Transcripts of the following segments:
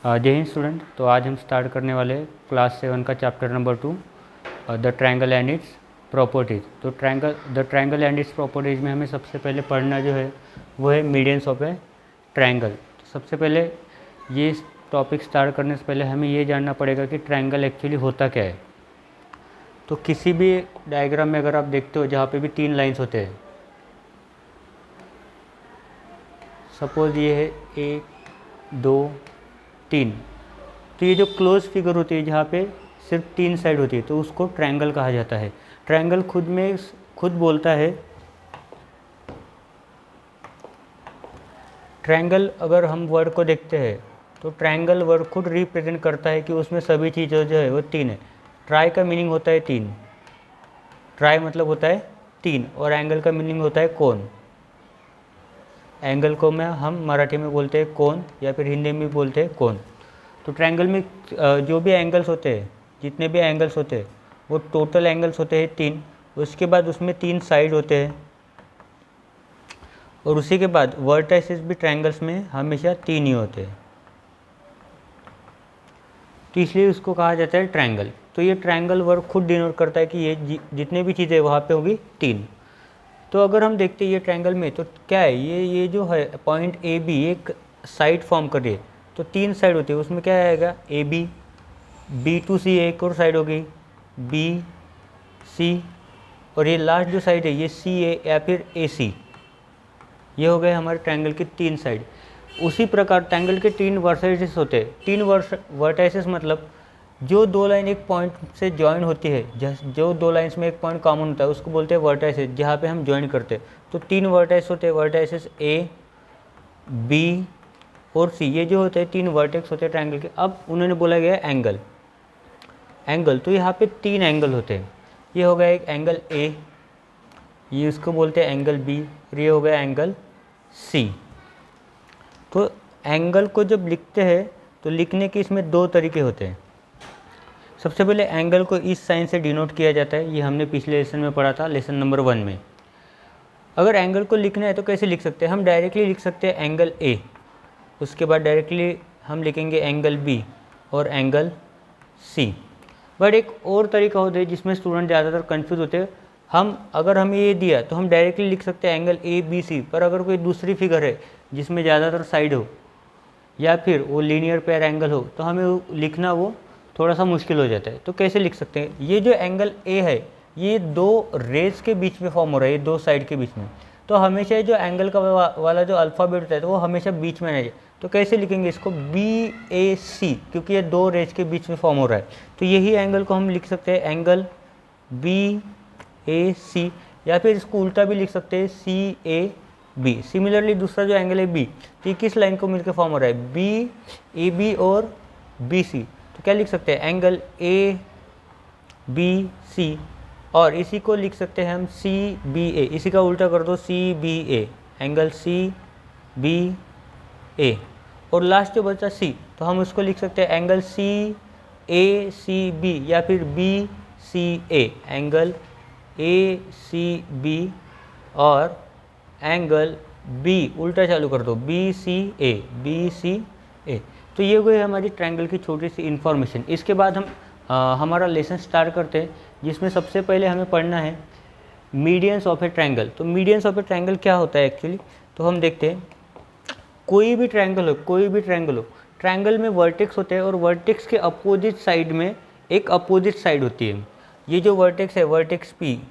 जय हिंद स्टूडेंट। तो आज हम स्टार्ट करने वाले हैं क्लास 7 का chapter number 2 the triangle and its properties. तो the triangle and its properties में हमें सबसे पहले पढ़ना जो है वो है मीडियंस ऑफ ए ट्रायंगल। तो सबसे पहले ये टॉपिक स्टार्ट करने से पहले हमें ये जानना पड़ेगा कि ट्रायंगल एक्चुअली होता क्या है। तो किसी भी डायग्राम में अगर आप देखते हो जहाँ पे भी 3 लाइन्स होते हैं, सपोज ये है 1 2 3, तो ये जो क्लोज फिगर होती है जहाँ पे सिर्फ 3 साइड होती है तो उसको ट्रायंगल कहा जाता है। ट्रायंगल खुद बोलता है, ट्रायंगल अगर हम वर्ड को देखते हैं तो ट्रायंगल वर्ड खुद रिप्रेजेंट करता है कि उसमें सभी चीज़ें जो है वो 3 है। ट्राई का मीनिंग होता है 3, ट्राई मतलब होता है 3, और एंगल का मीनिंग होता है कोण। एंगल को में हम मराठी में बोलते हैं कोण या फिर हिंदी में बोलते हैं कोण। तो ट्रायंगल में जो भी एंगल्स होते हैं, जितने भी एंगल्स होते हैं वो टोटल एंगल्स होते हैं 3। उसके बाद उसमें 3 साइड होते हैं और उसी के बाद वर्टाइसेस भी ट्रायंगल्स में हमेशा 3 ही होते हैं, तो इसलिए उसको कहा जाता है ट्रायंगल। तो ये ट्रायंगल वर्ड खुद डिनोट करता है कि ये जितने भी चीज़ें वहाँ पे होगी 3। तो अगर हम देखते हैं ये ट्रायंगल में तो क्या है, ये जो है पॉइंट ए बी एक साइड फॉर्म कर रही है, तो 3 साइड होती है, उसमें क्या आएगा ए बी, बी टू सी एक और साइड होगी बी सी, और ये लास्ट जो साइड है ये सी ए या फिर ए सी। ये हो गए हमारे ट्रायंगल की 3 साइड। उसी प्रकार ट्रायंगल के 3 वर्टाइसेस होते हैं। 3 वर्टाइसेस मतलब जो 2 लाइन एक पॉइंट से ज्वाइन होती है, जो 2 लाइन्स में एक पॉइंट कॉमन होता है उसको बोलते हैं वर्टाइसेस, जहाँ पे हम ज्वाइन करते हैं। तो 3 वर्टाइस होते हैं, वर्टाइसेस ए बी और सी, ये जो होते हैं 3 वर्टेक्स होते हैं ट्रायंगल के। अब उन्होंने बोला गया एंगल, तो यहाँ पे 3 एंगल होते हैं। ये हो गया एक एंगल ए, ये उसको बोलते हैं एंगल बी, और ये हो गया एंगल सी। तो एंगल को जब लिखते हैं तो लिखने के इसमें 2 तरीके होते हैं। सबसे पहले एंगल को इस साइन से डिनोट किया जाता है, ये हमने पिछले लेसन में पढ़ा था, लेसन नंबर 1 में। अगर एंगल को लिखना है तो कैसे लिख सकते हैं, हम डायरेक्टली लिख सकते हैं एंगल ए, उसके बाद डायरेक्टली हम लिखेंगे एंगल बी और एंगल सी। बट एक और तरीका होता है जिसमें स्टूडेंट ज़्यादातर कंफ्यूज होते हैं। अगर हमें ये दिया तो हम डायरेक्टली लिख सकते हैं एंगल ए बी सी, पर अगर कोई दूसरी फिगर है जिसमें ज़्यादातर साइड हो या फिर वो लीनियर पेयर एंगल हो तो हमें लिखना वो थोड़ा सा मुश्किल हो जाता है। तो कैसे लिख सकते हैं, ये जो एंगल ए है ये 2 रेज के बीच में फॉर्म हो रहा है, ये 2 साइड के बीच में, तो हमेशा जो एंगल का वाला जो अल्फ़ाबेट होता है तो वो हमेशा बीच में आना। तो कैसे लिखेंगे इसको, बी ए सी, क्योंकि ये 2 रेज के बीच में फॉर्म हो रहा है। तो यही एंगल को हम लिख सकते हैं एंगल बी ए सी, या फिर इसको उल्टा भी लिख सकते हैं सी ए बी। सिमिलरली दूसरा जो एंगल है बी, तो किस लाइन को मिलकर फॉर्म हो रहा है, बी ए बी और बी सी, तो क्या लिख सकते हैं एंगल ए बी सी, और इसी को लिख सकते हैं हम सी बी ए, इसी का उल्टा कर दो सी बी ए, एंगल सी बी ए, और लास्ट जो बचा सी, तो हम उसको लिख सकते हैं एंगल सी ए सी बी या फिर B C A, angle A C B और एंगल बी उल्टा चालू कर दो बी सी ए। तो ये हुई हमारी ट्रायंगल की छोटी सी इन्फॉर्मेशन। इसके बाद हम हमारा लेसन स्टार्ट करते हैं, जिसमें सबसे पहले हमें पढ़ना है मीडियंस ऑफ ए ट्रायंगल। तो मीडियंस ऑफ ए ट्रायंगल क्या होता है एक्चुअली, तो हम देखते हैं कोई भी ट्रायंगल हो, ट्रायंगल में वर्टेक्स होते हैं और वर्टेक्स के अपोजिट साइड में एक अपोजिट साइड होती है। ये जो वर्टेक्स है वर्टेक्स पी,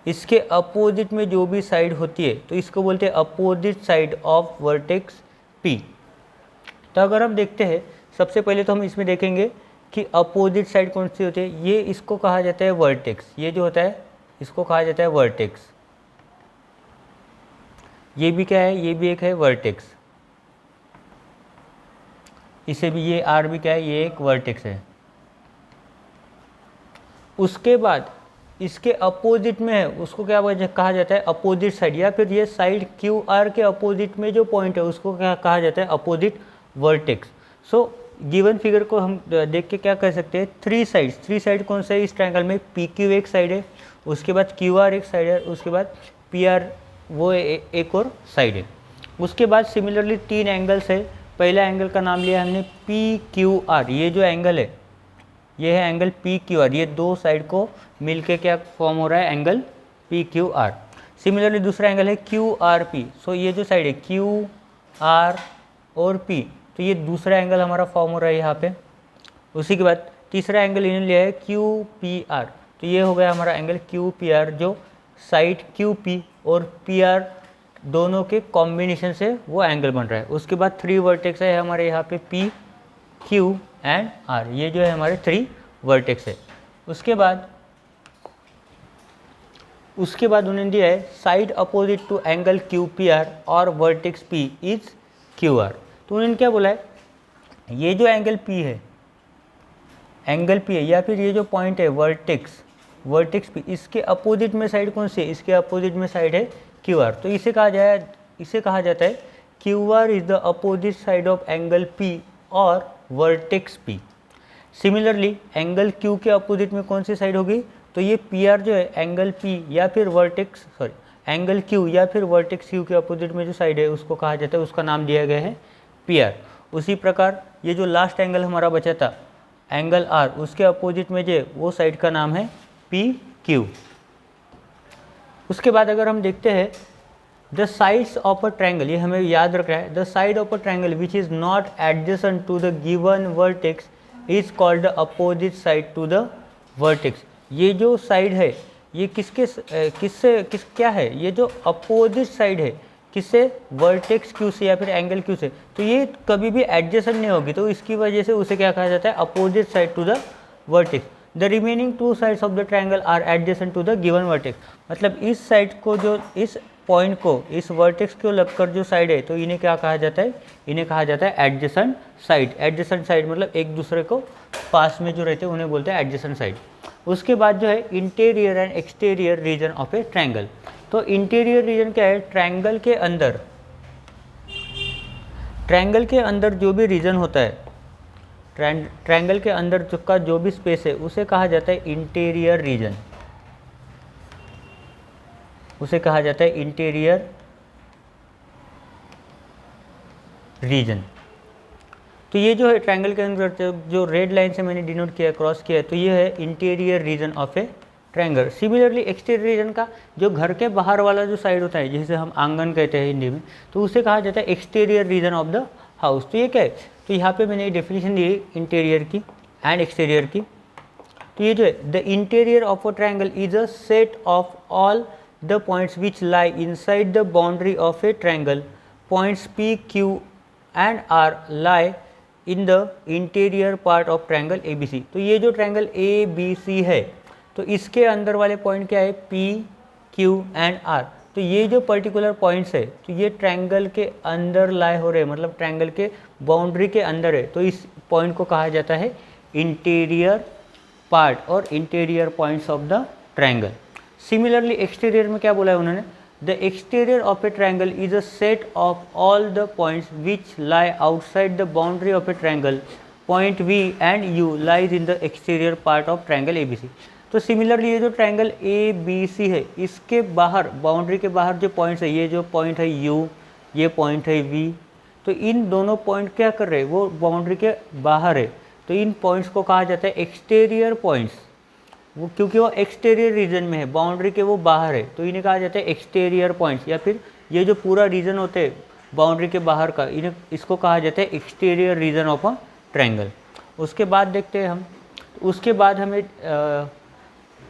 इसके अपोजिट में जो भी साइड होती है तो इसको बोलते हैं opposite side of vertex P. तो अगर हम देखते हैं सबसे पहले तो हम इसमें देखेंगे कि अपोजिट साइड कौन सी होती है, ये इसको कहा जाता है वर्टेक्स, ये जो होता है इसको कहा जाता है वर्टेक्स। ये भी क्या है, ये भी एक है वर्टेक्स, इसे भी ये आर भी क्या है, ये एक वर्टेक्स है। उसके बाद इसके अपोजिट में है उसको क्या कहा जाता है अपोजिट साइड, या फिर ये साइड क्यू आर के अपोजिट में जो पॉइंट है उसको क्या कहा जाता है opposite vertex. So given figure को हम देख के क्या कह सकते हैं, 3 साइड कौन सा है इस ट्रायंगल में, पी क्यू एक साइड है, उसके बाद क्यू आर एक साइड है, उसके बाद पी आर वो एक और साइड है। उसके बाद सिमिलरली 3 एंगल्स है, पहला एंगल का नाम लिया हमने पी क्यू आर। ये जो एंगल है ये है एंगल पी क्यू आर। ये दो साइड को मिलके क्या फॉर्म हो रहा है, angle P Q R. Similarly दूसरा एंगल है क्यू आर पी। सो ये जो साइड है क्यू आर और पी, तो ये दूसरा एंगल हमारा फॉर्म हो रहा है यहाँ पे। उसी के बाद तीसरा एंगल इन्होंने लिया है क्यू पी आर। तो ये हो गया हमारा एंगल क्यू पी आर, जो साइड क्यू पी और पी आर दोनों के कॉम्बिनेशन से वो एंगल बन रहा है। उसके बाद 3 वर्टेक्स है हमारे यहाँ पे पी क्यू एंड आर। ये जो है हमारे 3 वर्टेक्स है। उसके बाद उन्होंने दिया है side opposite to angle Q P R और vertex P is Q R. तो उन्होंने क्या बोला है, ये जो एंगल पी है या फिर ये जो पॉइंट है वर्टेक्स पी, इसके अपोजिट में साइड कौन सी है, इसके अपोजिट में साइड है क्यू आर। तो इसे कहा जाता है Q R is the opposite side of angle P और vertex P. Similarly angle Q के अपोजिट में कौन सी साइड होगी, तो ये पी आर जो है एंगल पी या फिर एंगल क्यू या फिर वर्टेक्स क्यू के अपोजिट में जो साइड है उसको कहा जाता है, उसका नाम दिया गया है पी आर। उसी प्रकार ये जो लास्ट एंगल हमारा बचा था एंगल आर, उसके अपोजिट में जो वो साइड का नाम है पी क्यू। उसके बाद अगर हम देखते हैं the sides of a triangle, ये हमें याद रखना है, the side of a triangle which is not adjacent to the given vertex is called the opposite side to the vertex. ये जो साइड है ये क्या है, ये जो अपोजिट साइड है किससे, वर्टेक्स क्यू से या फिर एंगल क्यू से, तो ये कभी भी एडजेसेंट नहीं होगी, तो इसकी वजह से उसे क्या कहा जाता है, opposite side to the vertex. The remaining 2 sides of the triangle are adjacent to the given vertex. मतलब इस साइड को, जो इस पॉइंट को इस वर्टेक्स को लगकर जो साइड है, तो इन्हें क्या कहा जाता है, इन्हें कहा जाता है एडजेसेंट साइड। एडजेसेंट साइड मतलब एक दूसरे को पास में जो रहते हैं उन्हें बोलते हैं एडजेसेंट साइड। उसके बाद जो है interior and exterior region of a triangle. तो इंटीरियर रीजन क्या है, ट्रायंगल के अंदर जो भी रीजन होता है, ट्रायंगल के अंदर का जो भी स्पेस है उसे कहा जाता है इंटीरियर रीजन, उसे कहा जाता है इंटीरियर रीजन। तो ये जो है ट्रायंगल के अंदर जो रेड लाइन से मैंने डिनोट किया, क्रॉस किया है, तो ये है interior region of a triangle. Similarly exterior region का जो घर के बाहर वाला जो साइड होता है, जिसे हम आंगन कहते हैं हिंदी में, तो उसे कहा जाता है exterior region of the house. तो ये क्या है, तो यहाँ पे मैंने डेफिनेशन दी इंटीरियर की एंड एक्सटीरियर की। तो ये जो है the interior of a triangle is a set of all the points which lie inside the boundary of a triangle. Points P Q and R lie in the interior part of triangle A B C. तो ये जो triangle A B सी है, तो इसके अंदर वाले point क्या है, पी क्यू एंड आर। तो ये जो पर्टिकुलर पॉइंट्स है, तो ये ट्रायंगल के अंदर लाई हो रहे हैं, मतलब ट्रायंगल के बाउंड्री के अंदर है, तो इस पॉइंट को कहा जाता है इंटीरियर पार्ट और interior points of the triangle. Similarly exterior में क्या बोला है उन्होंने, the exterior of a triangle is a set of all the points which lie outside the boundary of a triangle. Point V and U lies in the exterior part of triangle A B C. तो similarly ये जो triangle A B सी है, इसके बाहर, boundary के बाहर जो points है, ये जो पॉइंट है यू, ये पॉइंट है वी, तो इन दोनों पॉइंट क्या कर रहे हैं, वो बाउंड्री के बाहर है, तो इन पॉइंट्स को कहा जाता है एक्सटीरियर पॉइंट्स। वो क्योंकि वो एक्सटीरियर रीजन में है, बाउंड्री के वो बाहर है, तो इन्हें कहा जाता है एक्सटीरियर पॉइंट्स। या फिर ये जो पूरा रीजन होते हैं बाउंड्री के बाहर का, इसको कहा जाता है exterior region of a triangle. उसके बाद देखते हैं हम, उसके बाद हमें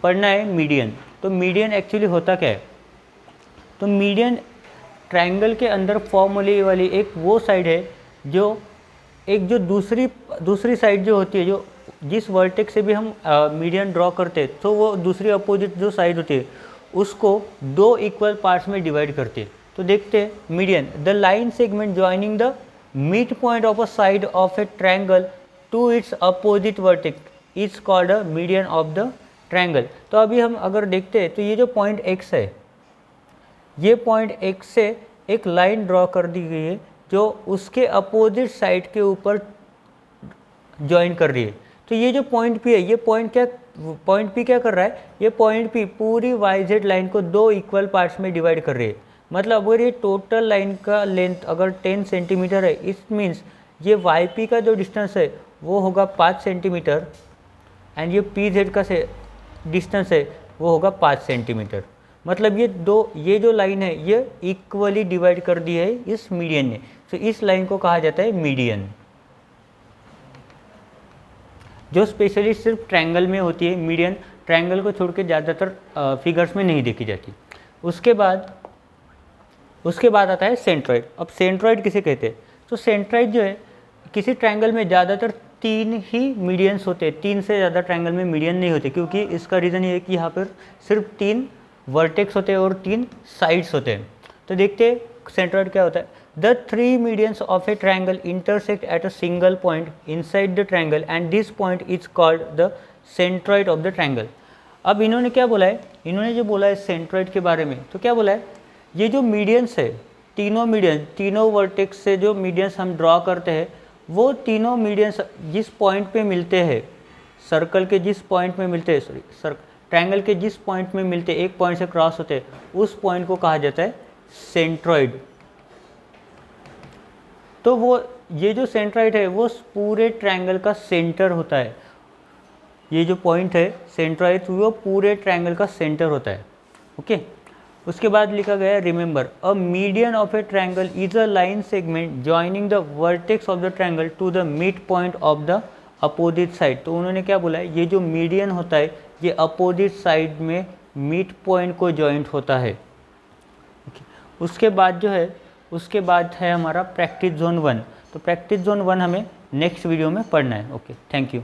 पढ़ना है मीडियन। तो मीडियन एक्चुअली होता क्या है, तो मीडियन ट्रायंगल के अंदर फॉर्म होने वाली एक वो साइड है जो दूसरी साइड जो होती है, जो जिस वर्टेक्स से भी हम मीडियन ड्रॉ करते हैं, तो वो दूसरी अपोजिट जो साइड होती है उसको 2 इक्वल पार्ट्स में डिवाइड करती है। तो देखते हैं median, the line segment joining the mid point of a side of a triangle to its opposite vertex is called a median of the triangle. तो अभी हम अगर देखते हैं, तो ये जो पॉइंट x है, ये पॉइंट x से एक लाइन ड्रॉ कर दी गई है जो उसके अपोजिट साइड के ऊपर ज्वाइन कर रही है। तो ये जो पॉइंट P है, ये पॉइंट P क्या कर रहा है, ये पॉइंट P पूरी YZ लाइन को 2 इक्वल पार्ट्स में डिवाइड कर रही है। मतलब अगर ये टोटल लाइन का लेंथ अगर 10 सेंटीमीटर है, इस मीन्स ये वाई पी का जो डिस्टेंस है वो होगा 5 सेंटीमीटर एंड ये पी जेड का से डिस्टेंस है वो होगा 5 सेंटीमीटर। मतलब ये जो लाइन है ये इक्वली डिवाइड कर दी है इस मीडियन ने, तो इस लाइन को कहा जाता है मीडियन, जो स्पेशली सिर्फ ट्रायंगल में होती है। मीडियन ट्रायंगल को छोड़ के ज़्यादातर फिगर्स में नहीं देखी जाती। उसके बाद आता है सेंट्रॉइड। अब सेंट्रॉइड किसे कहते हैं? तो सेंट्रॉइड जो है किसी ट्रायंगल में ज़्यादातर 3 ही मीडियंस होते हैं, 3 से ज़्यादा ट्रायंगल में मीडियन नहीं होते, क्योंकि इसका रीज़न ये है कि यहाँ पर सिर्फ 3 वर्टेक्स होते हैं और 3 साइड्स होते हैं। तो देखते हैं सेंट्रॉइड क्या होता है। The 3 medians of a triangle intersect at a single point inside the triangle and this point is called the centroid of the triangle. अब इन्होंने क्या बोला है, इन्होंने जो बोला है सेंट्रॉइड के बारे में, तो क्या बोला है, ये जो मीडियंस है, तीनों वर्टेक्स से जो मीडियंस हम ड्रॉ करते हैं, वो तीनों मीडियंस जिस पॉइंट पे मिलते हैं, सर्कल के जिस पॉइंट में मिलते हैं, ट्रायंगल के जिस पॉइंट में मिलते हैं, एक पॉइंट से क्रॉस होते हैं, उस पॉइंट को कहा जाता है सेंट्रॉइड। तो वो ये जो सेंट्रॉइड है वो पूरे ट्रायंगल का सेंटर होता है। ये जो पॉइंट है सेंट्रॉइड, वो पूरे ट्रायंगल का सेंटर होता है। ओके, उसके बाद लिखा गया है remember a median of a triangle is a line segment joining the vertex of the triangle to the mid point of the opposite side. तो उन्होंने क्या बोला है, ये जो मीडियन होता है ये अपोजिट साइड में मिड पॉइंट को जॉइंट होता है। उसके बाद है हमारा प्रैक्टिस जोन 1। तो प्रैक्टिस जोन 1 हमें नेक्स्ट वीडियो में पढ़ना है। Okay, thank you.